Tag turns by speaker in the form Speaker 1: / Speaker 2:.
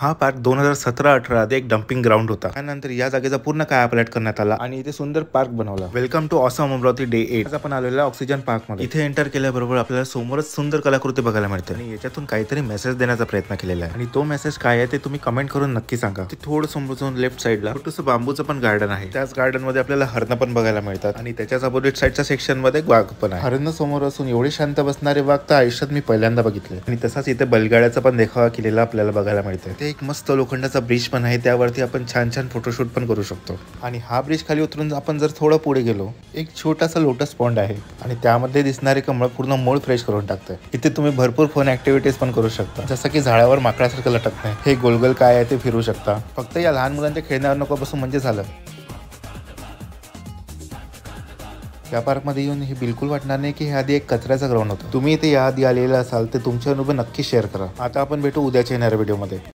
Speaker 1: हा पार्क 2017-18 आधी एक डम्पिंग ग्राउंड होता. त्यानंतर या जागेचा पूर्ण कायापालट करण्यात आला आणि इथे सुंदर पार्क बनवला. Welcome to awesome Amravati day 8. आज आपण आलेला ऑक्सिजन पार्क मध्ये. इथे एंटर केल्याबरोबर आपल्याला समोरच सुंदर कलाकृती बघायला मिळते आणि याच्यातून काहीतरी मेसेज देण्याचा प्रयत्न केलेला आहे आणि तो मेसेज काय आहे ते तुम्ही कमेंट करून नक्की सांगा. ते थोडं समोर जाऊन लेफ्ट साईडला छोटंसं बांबूचं पण गार्डन आहे. त्याच गार्डन मध्ये आपल्याला हरण पण बघायला मिळतात आणि त्याच्याच अपोजिट साईडच्या सेक्शन मध्ये वाघ पण आहे. हरण समोर असून एवढे शांत बसणारे वाघ तर आयुष्यात मी पहिल्यांदा बघितले आणि तसाच इथे बैलगाड्याचा पण देखावा केलेला आपल्याला बघायला मिळते. ते एक मस्त लोखंड ब्रिज पण आहे, त्यावरती आपण छान छान फोटोशूट पण करू शकतो. आणि हा ब्रिज खाली उतरून आपण जर थोडं पुढे गेलो, एक छोटासा लोटस पॉन्ड आहे आणि त्यामध्ये दिसणारे कमळ पूर्ण मूड फ्रेश करून टाकते. इथे तुम्ही भरपूर फन ऍक्टिव्हिटीज पण करू शकता, जसं की झाडावर माकडासारखं लटकणे, हे गोलगोल काय आहे ते फिरू शकता. फक्त या लहान मुलांच्या खेळण्यावर नको बसून म्हणजे झालं. या पार्कमध्ये येऊन हे बिलकुल वाटणार नाही की हे आधी एक कचऱ्याचा ग्राउंड होता. तुम्ही इथे या आधी आलेला असाल तर तुमचे अनुभव नक्की शेअर करा. आता आपण भेटू उद्याच्या येणाऱ्या व्हिडिओमध्ये.